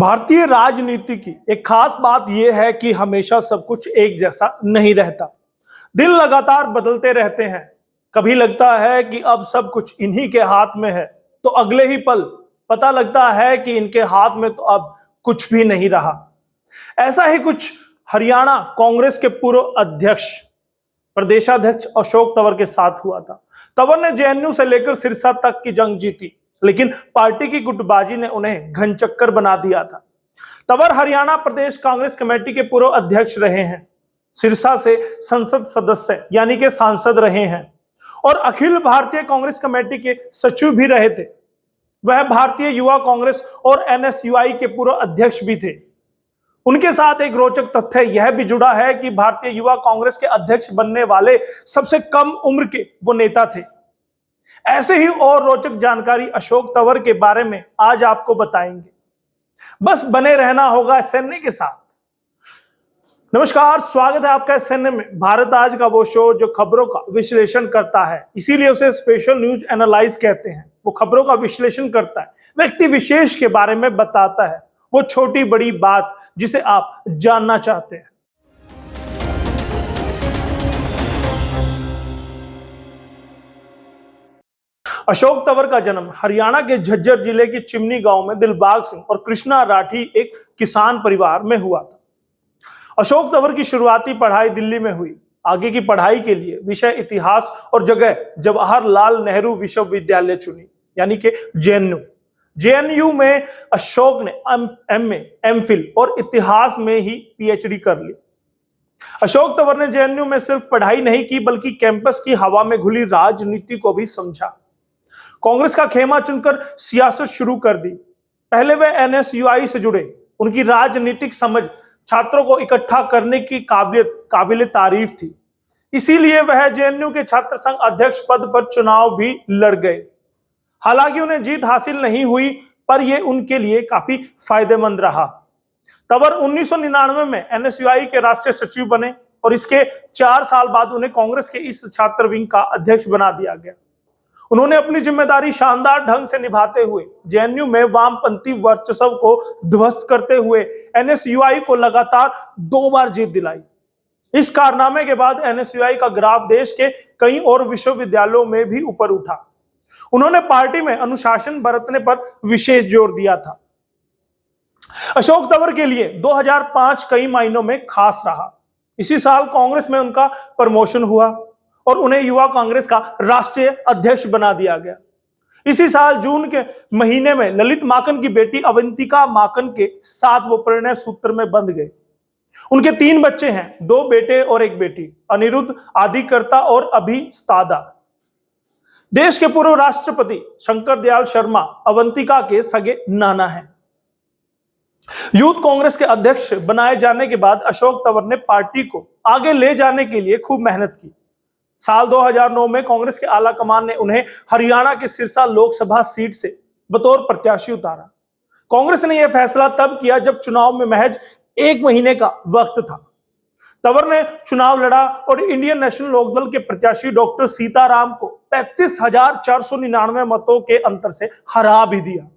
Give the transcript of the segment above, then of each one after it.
भारतीय राजनीति की एक खास बात यह है कि हमेशा सब कुछ एक जैसा नहीं रहता। दिन लगातार बदलते रहते हैं। कभी लगता है कि अब सब कुछ इन्हीं के हाथ में है, तो अगले ही पल पता लगता है कि इनके हाथ में तो अब कुछ भी नहीं रहा। ऐसा ही कुछ हरियाणा कांग्रेस के पूर्व अध्यक्ष प्रदेशाध्यक्ष अशोक तंवर के साथ हुआ था। तंवर ने जेएनयू से लेकर सिरसा तक की जंग जीती, लेकिन पार्टी की गुटबाजी ने उन्हें घनचक्कर बना दिया था। तंवर हरियाणा प्रदेश कांग्रेस कमेटी के पूर्व अध्यक्ष रहे हैं, सिरसा से संसद सदस्य यानी कि सांसद रहे हैं और अखिल भारतीय कांग्रेस कमेटी के सचिव भी रहे थे। वह भारतीय युवा कांग्रेस और एनएसयूआई के पूर्व अध्यक्ष भी थे। उनके साथ एक रोचक तथ्य यह भी जुड़ा है कि भारतीय युवा कांग्रेस के अध्यक्ष बनने वाले सबसे कम उम्र के वो नेता थे। ऐसे ही और रोचक जानकारी अशोक तंवर के बारे में आज आपको बताएंगे। बस बने रहना होगा एसएनए के साथ। नमस्कार, स्वागत है आपका एसएनए में। भारत आज का वो शो जो खबरों का विश्लेषण करता है, इसीलिए उसे स्पेशल न्यूज एनालाइज कहते हैं। वो खबरों का विश्लेषण करता है, व्यक्ति विशेष के बारे में बताता है, वो छोटी बड़ी बात जिसे आप जानना चाहते हैं। अशोक तंवर का जन्म हरियाणा के झज्जर जिले के चिमनी गांव में दिलबाग सिंह और कृष्णा राठी एक किसान परिवार में हुआ था। अशोक तंवर की शुरुआती पढ़ाई दिल्ली में हुई। आगे की पढ़ाई के लिए विषय इतिहास और जगह जवाहरलाल नेहरू विश्वविद्यालय चुनी, यानी कि जेएनयू। जेएनयू में अशोक ने एमए, एमफिल और इतिहास में ही पीएचडी कर ली। अशोक तंवर ने जेएनयू में सिर्फ पढ़ाई नहीं की, बल्कि कैंपस की हवा में घुली राजनीति को भी समझा। कांग्रेस का खेमा चुनकर सियासत शुरू कर दी। पहले वे एनएसयूआई से जुड़े। उनकी राजनीतिक समझ छात्रों को इकट्ठा करने की काबिल तारीफ थी। इसीलिए वह जेएनयू के छात्र संघ अध्यक्ष पद पर चुनाव भी लड़ गए। हालांकि उन्हें जीत हासिल नहीं हुई, पर यह उनके लिए काफी फायदेमंद रहा। तंवर 1999 में एनएसयूआई के राष्ट्रीय सचिव बने और इसके 4 साल बाद उन्हें कांग्रेस के इस छात्र विंग का अध्यक्ष बना दिया गया। उन्होंने अपनी जिम्मेदारी शानदार ढंग से निभाते हुए जेएनयू में वामपंथी वर्चस्व को ध्वस्त करते हुए एनएसयूआई को लगातार 2 बार जीत दिलाई। इस कारनामे के बाद एनएसयूआई का ग्राफ देश के कई और विश्वविद्यालयों में भी ऊपर उठा। उन्होंने पार्टी में अनुशासन बरतने पर विशेष जोर दिया था। अशोक तंवर के लिए 2005 कई मायनों में खास रहा। इसी साल कांग्रेस में उनका प्रमोशन हुआ और उन्हें युवा कांग्रेस का राष्ट्रीय अध्यक्ष बना दिया गया। इसी साल जून के महीने में ललित माकन की बेटी अवंतिका माकन के साथ वो परिणय सूत्र में बंध गए। उनके 3 बच्चे हैं, 2 बेटे और 1 बेटी, अनिरुद्ध, आदिकर्ता और अभिस्तादा। देश के पूर्व राष्ट्रपति शंकर दयाल शर्मा अवंतिका के सगे नाना हैं। यूथ कांग्रेस के अध्यक्ष बनाए जाने के बाद अशोक तंवर ने पार्टी को आगे ले जाने के लिए खूब मेहनत की। साल 2009 में कांग्रेस के आला कमान ने उन्हें हरियाणा के सिरसा लोकसभा सीट से बतौर प्रत्याशी उतारा। कांग्रेस ने यह फैसला तब किया जब चुनाव में महज 1 महीने का वक्त था। तंवर ने चुनाव लड़ा और इंडियन नेशनल लोकदल के प्रत्याशी डॉक्टर सीताराम को 35,499 मतों के अंतर से हरा भी दिया।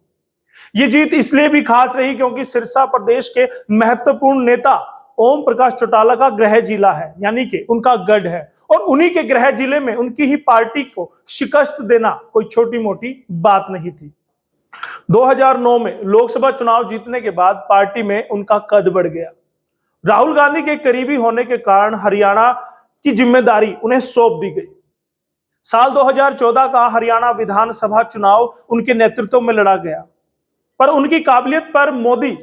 यह जीत इसलिए भी खास रही क्योंकि सिरसा प्रदेश के महत्वपूर्ण नेता ओम प्रकाश चौटाला का गृह जिला है, यानी कि उनका गढ़ है, और उन्हीं के गृह जिले में उनकी ही पार्टी को शिकस्त देना कोई छोटी मोटी बात नहीं थी। 2009 में लोकसभा चुनाव जीतने के बाद पार्टी में उनका कद बढ़ गया। राहुल गांधी के करीबी होने के कारण हरियाणा की जिम्मेदारी उन्हें सौंप दी गई। साल 2014 का हरियाणा विधानसभा चुनाव उनके नेतृत्व में लड़ा गया, पर उनकी काबिलियत पर मोदी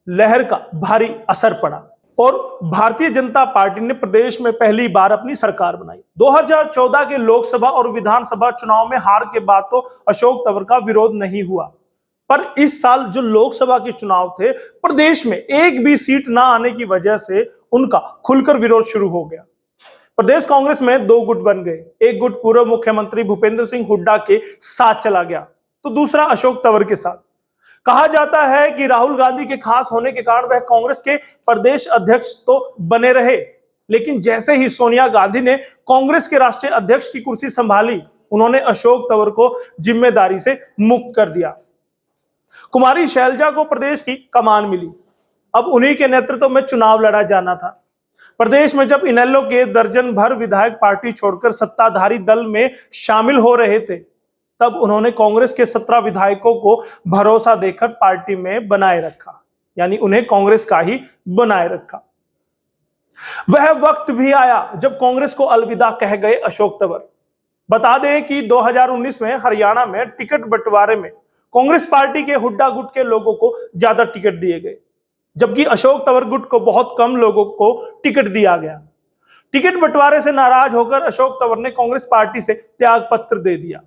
लहर का भारी असर पड़ा और भारतीय जनता पार्टी ने प्रदेश में पहली बार अपनी सरकार बनाई। 2014 के लोकसभा और विधानसभा चुनाव में हार के बाद तो अशोक तंवर का विरोध नहीं हुआ, पर इस साल जो लोकसभा के चुनाव थे, प्रदेश में एक भी सीट ना आने की वजह से उनका खुलकर विरोध शुरू हो गया। प्रदेश कांग्रेस में 2 गुट बन गए। एक गुट पूर्व मुख्यमंत्री भूपेंद्र सिंह हुड्डा के साथ चला गया, तो दूसरा अशोक तंवर के साथ। कहा जाता है कि राहुल गांधी के खास होने के कारण वह कांग्रेस के प्रदेश अध्यक्ष तो बने रहे, लेकिन जैसे ही सोनिया गांधी ने कांग्रेस के राष्ट्रीय अध्यक्ष की कुर्सी संभाली, उन्होंने अशोक तंवर को जिम्मेदारी से मुक्त कर दिया। कुमारी शैलजा को प्रदेश की कमान मिली। अब उन्हीं के नेतृत्व में चुनाव लड़ा जाना था। प्रदेश में जब इनेलो के दर्जन भर विधायक पार्टी छोड़कर सत्ताधारी दल में शामिल हो रहे थे, तब उन्होंने कांग्रेस के 17 विधायकों को भरोसा देकर पार्टी में बनाए रखा, यानी उन्हें कांग्रेस का ही बनाए रखा। वह वक्त भी आया जब कांग्रेस को अलविदा कह गए अशोक तंवर। बता दें कि 2019 में हरियाणा में टिकट बंटवारे में कांग्रेस पार्टी के हुड्डा गुट के लोगों को ज्यादा टिकट दिए गए, जबकि अशोक तंवर गुट को बहुत कम लोगों को टिकट दिया गया। टिकट बंटवारे से नाराज होकर अशोक तंवर ने कांग्रेस पार्टी से त्याग पत्र दे दिया।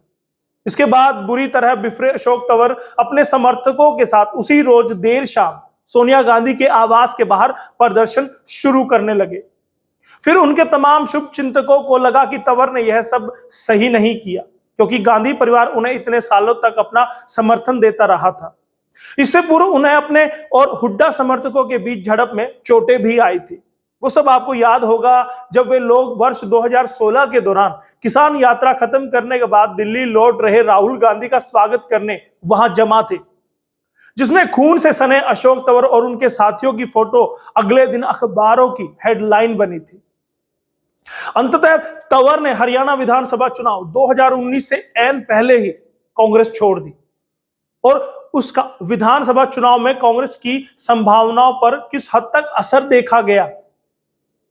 इसके बाद बुरी तरह बिफरे अशोक तंवर अपने समर्थकों के साथ उसी रोज देर शाम सोनिया गांधी के आवास के बाहर प्रदर्शन शुरू करने लगे। फिर उनके तमाम शुभ चिंतकों को लगा कि तंवर ने यह सब सही नहीं किया, क्योंकि गांधी परिवार उन्हें इतने सालों तक अपना समर्थन देता रहा था। इससे पूर्व उन्हें अपने और हुड्डा समर्थकों के बीच झड़प में चोटें भी आई थी। वो सब आपको याद होगा जब वे लोग वर्ष 2016 के दौरान किसान यात्रा खत्म करने के बाद दिल्ली लौट रहे राहुल गांधी का स्वागत करने वहां जमा थे, जिसमें खून से सने अशोक तंवर और उनके साथियों की फोटो अगले दिन अखबारों की हेडलाइन बनी थी। अंततः तंवर ने हरियाणा विधानसभा चुनाव 2019 से ऐन पहले ही कांग्रेस छोड़ दी और उसका विधानसभा चुनाव में कांग्रेस की संभावनाओं पर किस हद तक असर देखा गया,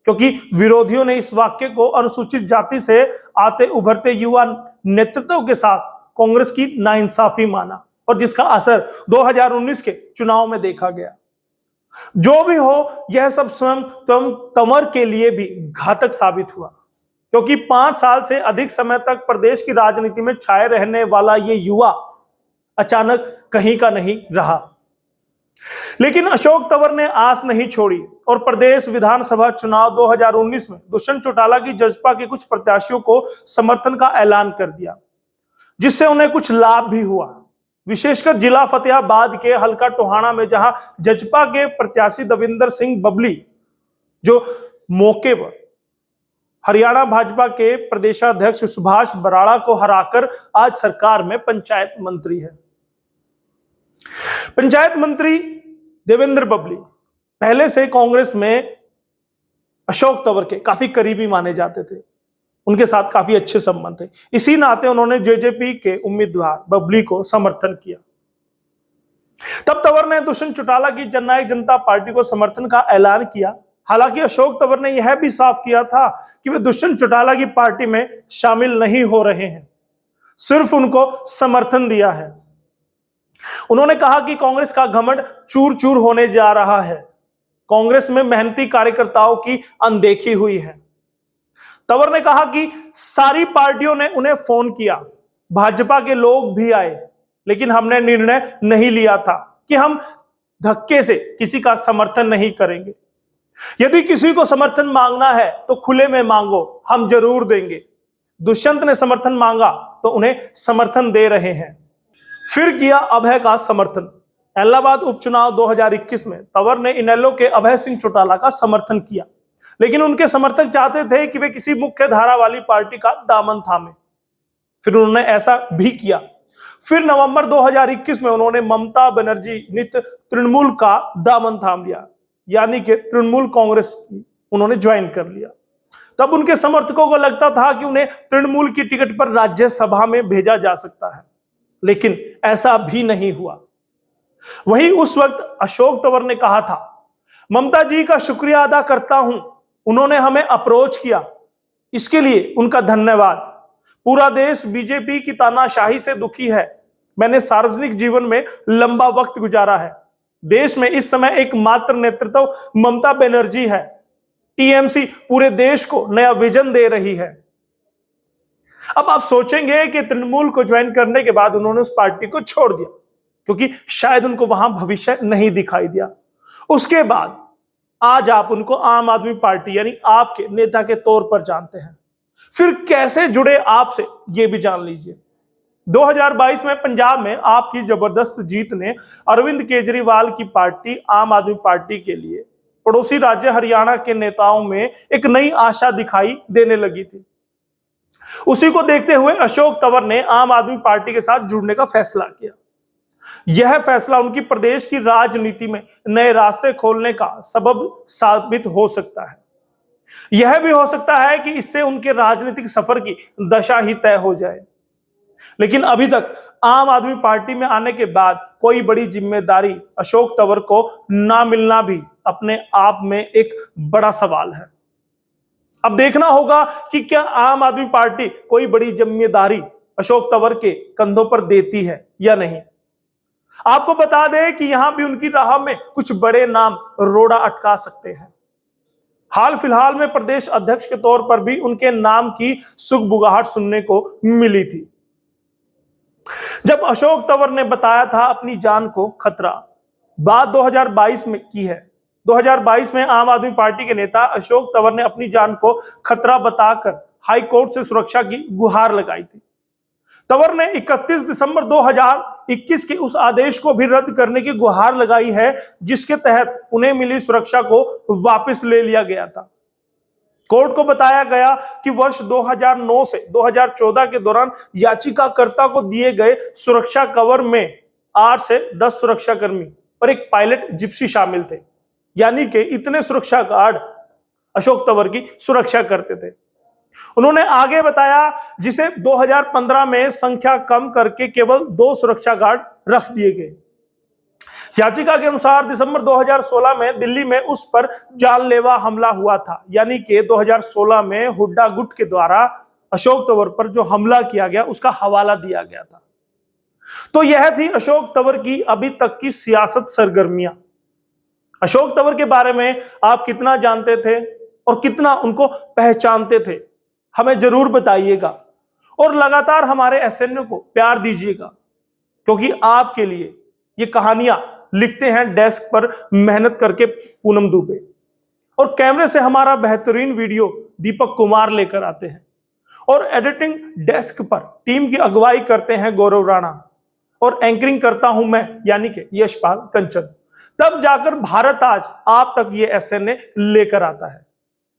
क्योंकि विरोधियों ने इस वाक्य को अनुसूचित जाति से आते उभरते युवा नेतृत्व के साथ कांग्रेस की नाइंसाफी माना और जिसका असर 2019 के चुनाव में देखा गया। जो भी हो, यह सब स्वयं तंवर के लिए भी घातक साबित हुआ, क्योंकि 5 साल से अधिक समय तक प्रदेश की राजनीति में छाए रहने वाला ये युवा अचानक कहीं का नहीं रहा। लेकिन अशोक तंवर ने आस नहीं छोड़ी और प्रदेश विधानसभा चुनाव 2019 में दुष्यंत चौटाला की जजपा के कुछ प्रत्याशियों को समर्थन का ऐलान कर दिया, जिससे उन्हें कुछ लाभ भी हुआ। विशेषकर जिला फतेहाबाद के हल्का टोहाना में, जहां जजपा के प्रत्याशी दविंदर सिंह बबली, जो मौके पर हरियाणा भाजपा के प्रदेशाध्यक्ष सुभाष बराड़ा को हराकर आज सरकार में पंचायत मंत्री है। पंचायत मंत्री देवेंद्र बबली पहले से कांग्रेस में अशोक तंवर के काफी करीबी माने जाते थे, उनके साथ काफी अच्छे संबंध थे। इसी नाते उन्होंने जेजेपी के उम्मीदवार बबली को समर्थन किया। तब तंवर ने दुष्यंत चौटाला की जननायक जनता पार्टी को समर्थन का ऐलान किया। हालांकि अशोक तंवर ने यह भी साफ किया था कि वे दुष्यंत चौटाला की पार्टी में शामिल नहीं हो रहे हैं, सिर्फ उनको समर्थन दिया है। उन्होंने कहा कि कांग्रेस का घमंड चूर चूर होने जा रहा है, कांग्रेस में मेहनती कार्यकर्ताओं की अनदेखी हुई है। तंवर ने कहा कि सारी पार्टियों ने उन्हें फोन किया, भाजपा के लोग भी आए, लेकिन हमने निर्णय नहीं लिया था कि हम धक्के से किसी का समर्थन नहीं करेंगे। यदि किसी को समर्थन मांगना है तो खुले में मांगो, हम जरूर देंगे। दुष्यंत ने समर्थन मांगा तो उन्हें समर्थन दे रहे हैं। फिर किया अभय का समर्थन। इलाहाबाद उपचुनाव 2021 में तंवर ने इनेलो के अभय सिंह चौटाला का समर्थन किया, लेकिन उनके समर्थक चाहते थे कि वे किसी मुख्य धारा वाली पार्टी का दामन थामे। फिर उन्होंने ऐसा भी किया। फिर नवंबर 2021 में उन्होंने ममता बनर्जी नित तृणमूल का दामन थाम लिया, यानी कि तृणमूल कांग्रेस की उन्होंने ज्वाइन कर लिया। तब उनके समर्थकों को लगता था कि उन्हें तृणमूल की टिकट पर राज्यसभा में भेजा जा सकता है, लेकिन ऐसा भी नहीं हुआ। वही उस वक्त अशोक तंवर ने कहा था, ममता जी का शुक्रिया अदा करता हूं, उन्होंने हमें अप्रोच किया, इसके लिए उनका धन्यवाद। पूरा देश बीजेपी की तानाशाही से दुखी है। मैंने सार्वजनिक जीवन में लंबा वक्त गुजारा है। देश में इस समय एकमात्र नेतृत्व ममता बनर्जी है। टीएमसी पूरे देश को नया विजन दे रही है। अब आप सोचेंगे कि तृणमूल को ज्वाइन करने के बाद उन्होंने उस पार्टी को छोड़ दिया, क्योंकि शायद उनको वहां भविष्य नहीं दिखाई दिया। उसके बाद आज आप उनको आम आदमी पार्टी यानी आपके नेता के तौर पर जानते हैं। फिर कैसे जुड़े आपसे, ये भी जान लीजिए। 2022 में पंजाब में आपकी जबरदस्त जीत ने अरविंद केजरीवाल की पार्टी आम आदमी पार्टी के लिए पड़ोसी राज्य हरियाणा के नेताओं में एक नई आशा दिखाई देने लगी थी। उसी को देखते हुए अशोक तंवर ने आम आदमी पार्टी के साथ जुड़ने का फैसला किया। यह फैसला उनकी प्रदेश की राजनीति में नए रास्ते खोलने का सबब साबित हो सकता है। यह भी हो सकता है कि इससे उनके राजनीतिक सफर की दशा ही तय हो जाए। लेकिन अभी तक आम आदमी पार्टी में आने के बाद कोई बड़ी जिम्मेदारी अशोक तंवर को ना मिलना भी अपने आप में एक बड़ा सवाल है। अब देखना होगा कि क्या आम आदमी पार्टी कोई बड़ी जिम्मेदारी अशोक तंवर के कंधों पर देती है या नहीं। आपको बता दें कि यहां भी उनकी राह में कुछ बड़े नाम रोड़ा अटका सकते हैं। हाल फिलहाल में प्रदेश अध्यक्ष के तौर पर भी उनके नाम की सुगबुगाहट सुनने को मिली थी, जब अशोक तंवर ने बताया था अपनी जान को खतरा। बात 2022 में की है। 2022 में आम आदमी पार्टी के नेता अशोक तंवर ने अपनी जान को खतरा बताकर हाई कोर्ट से सुरक्षा की गुहार लगाई थी। तंवर ने 31 दिसंबर 2021 के उस आदेश को भी रद्द करने की गुहार लगाई है जिसके तहत उन्हें मिली सुरक्षा को वापस ले लिया गया था। कोर्ट को बताया गया कि वर्ष 2009 से 2014 के दौरान याचिकाकर्ता को दिए गए सुरक्षा कवर में 8 से 10 सुरक्षाकर्मी और एक पायलट जिप्सी शामिल थे, यानी कि इतने सुरक्षा गार्ड अशोक तंवर की सुरक्षा करते थे। उन्होंने आगे बताया जिसे 2015 में संख्या कम करके केवल 2 सुरक्षा गार्ड रख दिए गए। याचिका के अनुसार दिसंबर 2016 में दिल्ली में उस पर जानलेवा हमला हुआ था, यानी कि 2016 में हुड्डा गुट के द्वारा अशोक तंवर पर जो हमला किया गया उसका हवाला दिया गया था। तो यह थी अशोक तंवर की अभी तक की सियासत सरगर्मियां। अशोक तंवर के बारे में आप कितना जानते थे और कितना उनको पहचानते थे, हमें जरूर बताइएगा और लगातार हमारे एसएनओ को प्यार दीजिएगा, क्योंकि आपके लिए ये कहानियां लिखते हैं डेस्क पर मेहनत करके पूनम दुबे, और कैमरे से हमारा बेहतरीन वीडियो दीपक कुमार लेकर आते हैं, और एडिटिंग डेस्क पर टीम की अगुवाई करते हैं गौरव राणा, और एंकरिंग करता हूं मैं यानी कि यशपाल कंचन। तब जाकर भारत आज आप तक ये एसएनए लेकर आता है।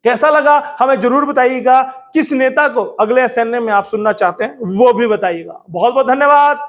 कैसा लगा हमें जरूर बताइएगा। किस नेता को अगले एसएनए में आप सुनना चाहते हैं वो भी बताइएगा। बहुत बहुत धन्यवाद।